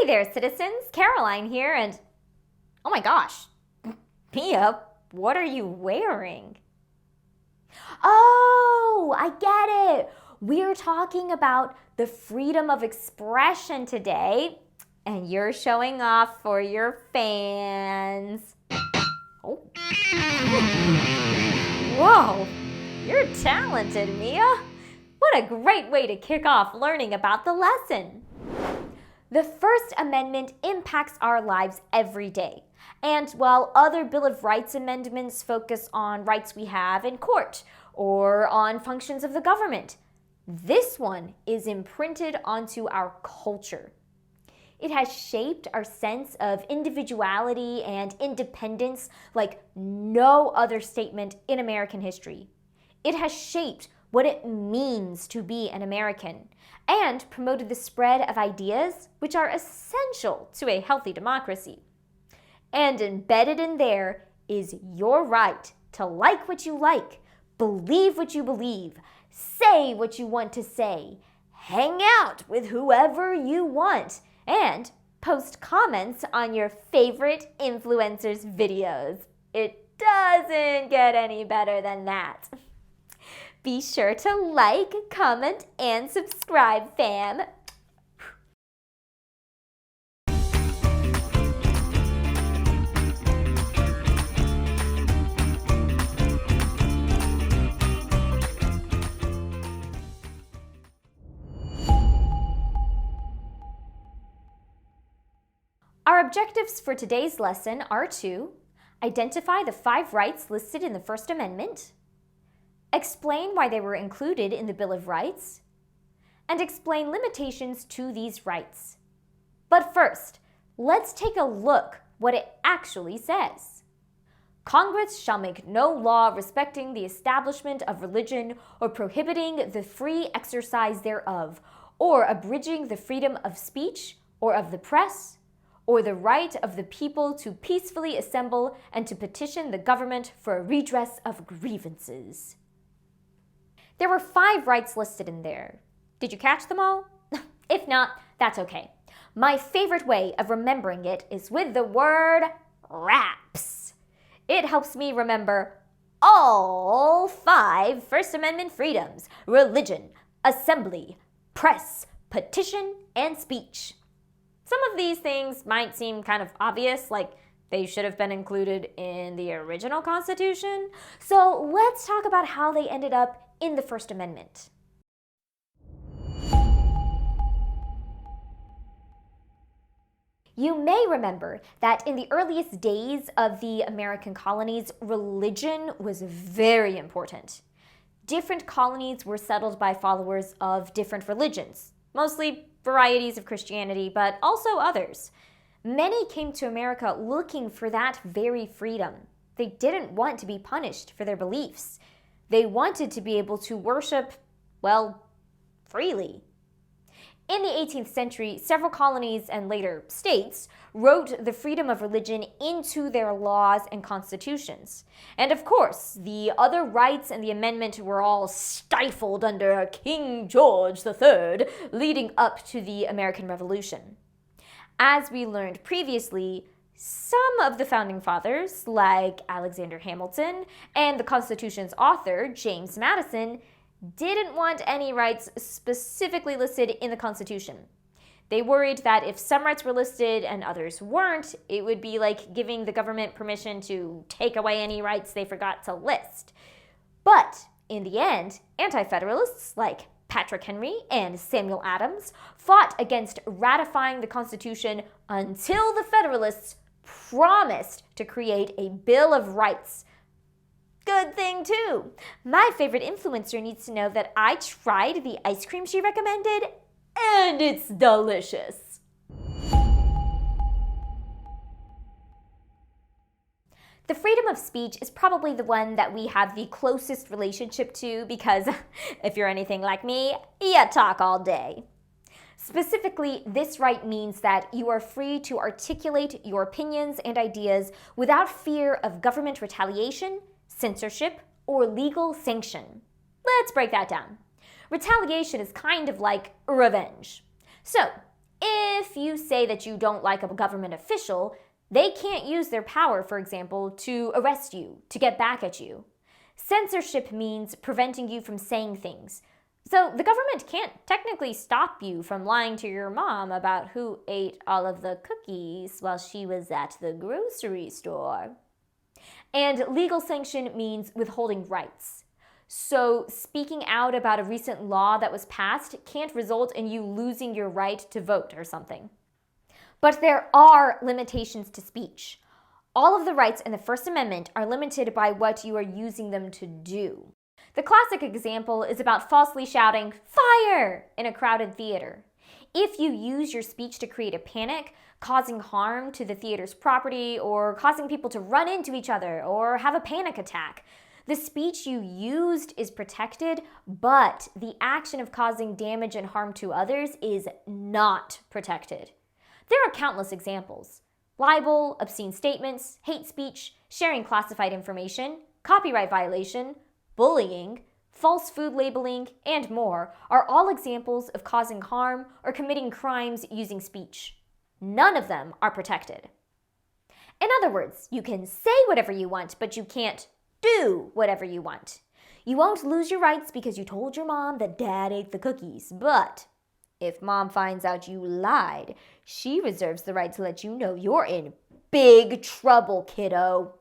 Hey there, citizens. Caroline here, and oh my gosh, Mia, what are you wearing? Oh, I get it. We're talking about the freedom of expression today, and you're showing off for your fans. Oh. Whoa, you're talented, Mia. What a great way to kick off learning about the lesson. The First Amendment impacts our lives every day. And while other Bill of Rights amendments focus on rights we have in court or on functions of the government, this one is imprinted onto our culture. It has shaped our sense of individuality and independence like no other statement in American history. It has shaped what it means to be an American, and promoted the spread of ideas which are essential to a healthy democracy. And embedded in there is your right to like what you like, believe what you believe, say what you want to say, hang out with whoever you want, and post comments on your favorite influencers' videos. It doesn't get any better than that. Be sure to like, comment, and subscribe, fam. Our objectives for today's lesson are to identify the 5 rights listed in the First Amendment, explain why they were included in the Bill of Rights, and explain limitations to these rights. But first, let's take a look what it actually says. Congress shall make no law respecting the establishment of religion or prohibiting the free exercise thereof, or abridging the freedom of speech or of the press, or the right of the people to peacefully assemble and to petition the government for a redress of grievances. There were 5 rights listed in there. Did you catch them all? If not, that's okay. My favorite way of remembering it is with the word RAPS. It helps me remember all 5 First Amendment freedoms: religion, assembly, press, petition, and speech. Some of these things might seem kind of obvious, like they should have been included in the original Constitution. So let's talk about how they ended up in the First Amendment. You may remember that in the earliest days of the American colonies, religion was very important. Different colonies were settled by followers of different religions, mostly varieties of Christianity, but also others. Many came to America looking for that very freedom. They didn't want to be punished for their beliefs. They wanted to be able to worship, well, freely. In the 18th century, several colonies and later states wrote the freedom of religion into their laws and constitutions. And of course, the other rights and the amendment were all stifled under King George III, leading up to the American Revolution. As we learned previously, some of the founding fathers, like Alexander Hamilton, and the Constitution's author, James Madison, didn't want any rights specifically listed in the Constitution. They worried that if some rights were listed and others weren't, it would be like giving the government permission to take away any rights they forgot to list. But in the end, anti-federalists like Patrick Henry and Samuel Adams fought against ratifying the Constitution until the Federalists promised to create a Bill of Rights. Good thing too. My favorite influencer needs to know that I tried the ice cream she recommended, and it's delicious. The freedom of speech is probably the one that we have the closest relationship to because, if you're anything like me, you talk all day. Specifically, this right means that you are free to articulate your opinions and ideas without fear of government retaliation, censorship, or legal sanction. Let's break that down. Retaliation is kind of like revenge. So, If you say that you don't like a government official, they can't use their power, for example, to arrest you, to get back at you. Censorship means preventing you from saying things. So the government can't technically stop you from lying to your mom about who ate all of the cookies while she was at the grocery store. And legal sanction means withholding rights. So speaking out about a recent law that was passed can't result in you losing your right to vote or something. But there are limitations to speech. All of the rights in the First Amendment are limited by what you are using them to do. The classic example is about falsely shouting, "Fire!" in a crowded theater. If you use your speech to create a panic, causing harm to the theater's property, or causing people to run into each other or have a panic attack, the speech you used is protected, but the action of causing damage and harm to others is not protected. There are countless examples. Libel, obscene statements, hate speech, sharing classified information, copyright violation, bullying, false food labeling, and more are all examples of causing harm or committing crimes using speech. None of them are protected. In other words, you can say whatever you want, but you can't do whatever you want. You won't lose your rights because you told your mom that dad ate the cookies, but if mom finds out you lied, she reserves the right to let you know you're in big trouble, kiddo.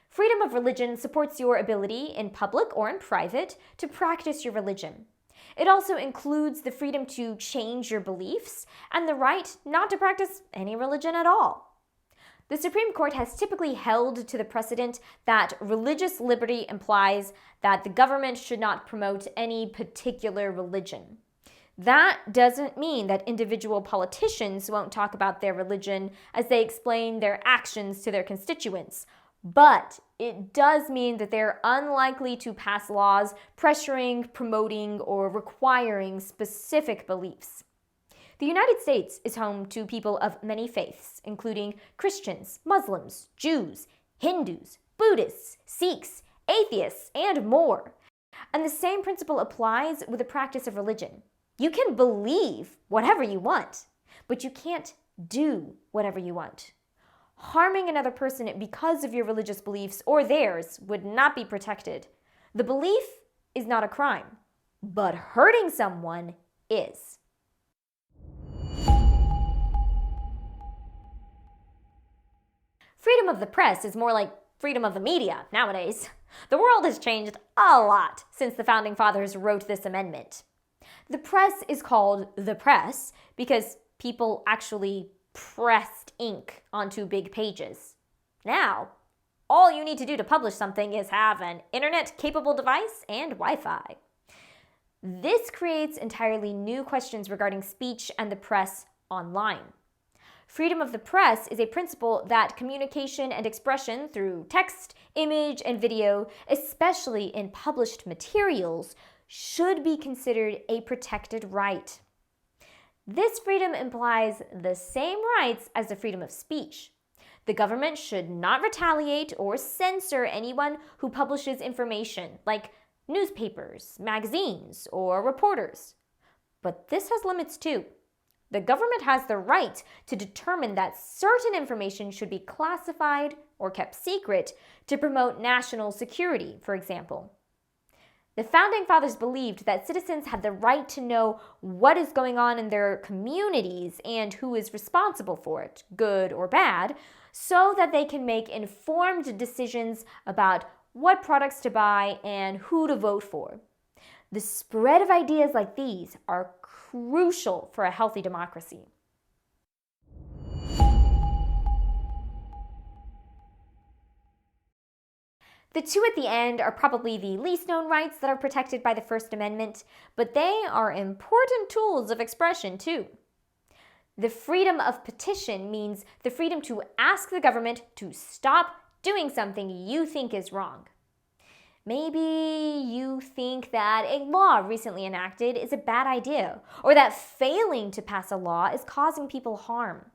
Freedom of religion supports your ability, in public or in private, to practice your religion. It also includes the freedom to change your beliefs and the right not to practice any religion at all. The Supreme Court has typically held to the precedent that religious liberty implies that the government should not promote any particular religion. That doesn't mean that individual politicians won't talk about their religion as they explain their actions to their constituents, but it does mean that they're unlikely to pass laws pressuring, promoting, or requiring specific beliefs. The United States is home to people of many faiths, including Christians, Muslims, Jews, Hindus, Buddhists, Sikhs, atheists, and more. And the same principle applies with the practice of religion. You can believe whatever you want, but you can't do whatever you want. Harming another person because of your religious beliefs or theirs would not be protected. The belief is not a crime, but hurting someone is. Freedom of the press is more like freedom of the media nowadays. The world has changed a lot since the Founding Fathers wrote this amendment. The press is called the press because people actually pressed ink onto big pages. Now, all you need to do to publish something is have an internet-capable device and Wi-Fi. This creates entirely new questions regarding speech and the press online. Freedom of the press is a principle that communication and expression through text, image, and video, especially in published materials, should be considered a protected right. This freedom implies the same rights as the freedom of speech. The government should not retaliate or censor anyone who publishes information, like newspapers, magazines, or reporters. But this has limits too. The government has the right to determine that certain information should be classified or kept secret to promote national security, for example. The Founding Fathers believed that citizens had the right to know what is going on in their communities and who is responsible for it, good or bad, so that they can make informed decisions about what products to buy and who to vote for. The spread of ideas like these are crucial for a healthy democracy. The two at the end are probably the least known rights that are protected by the First Amendment, but they are important tools of expression too. The freedom of petition means the freedom to ask the government to stop doing something you think is wrong. Maybe you think that a law recently enacted is a bad idea, or that failing to pass a law is causing people harm.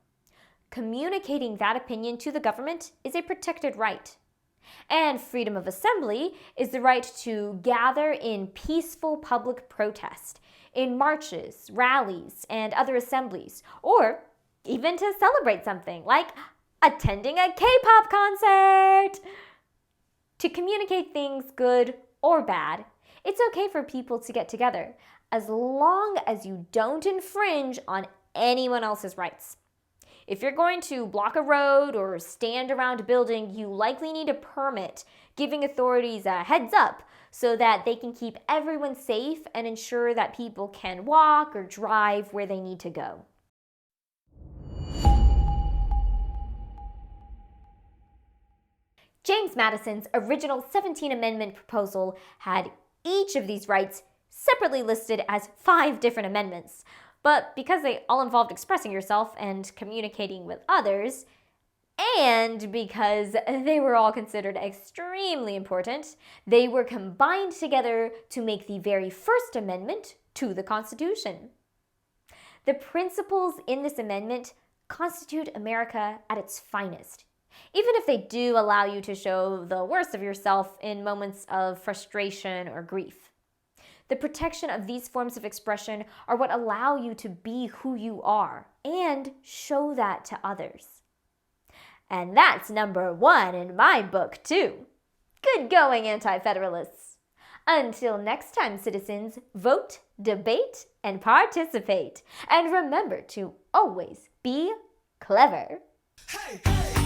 Communicating that opinion to the government is a protected right. And freedom of assembly is the right to gather in peaceful public protest, in marches, rallies, and other assemblies, or even to celebrate something like attending a K-pop concert. To communicate things good or bad, it's okay for people to get together, as long as you don't infringe on anyone else's rights. If you're going to block a road or stand around a building, you likely need a permit, giving authorities a heads up so that they can keep everyone safe and ensure that people can walk or drive where they need to go. James Madison's original 17th Amendment proposal had each of these rights separately listed as 5 different amendments. But because they all involved expressing yourself and communicating with others, and because they were all considered extremely important, they were combined together to make the very first amendment to the Constitution. The principles in this amendment constitute America at its finest, even if they do allow you to show the worst of yourself in moments of frustration or grief. The protection of these forms of expression are what allow you to be who you are and show that to others. And that's number 1 in my book, too. Good going, Anti-Federalists. Until next time, citizens, vote, debate, and participate. And remember to always be clever. Hey, hey.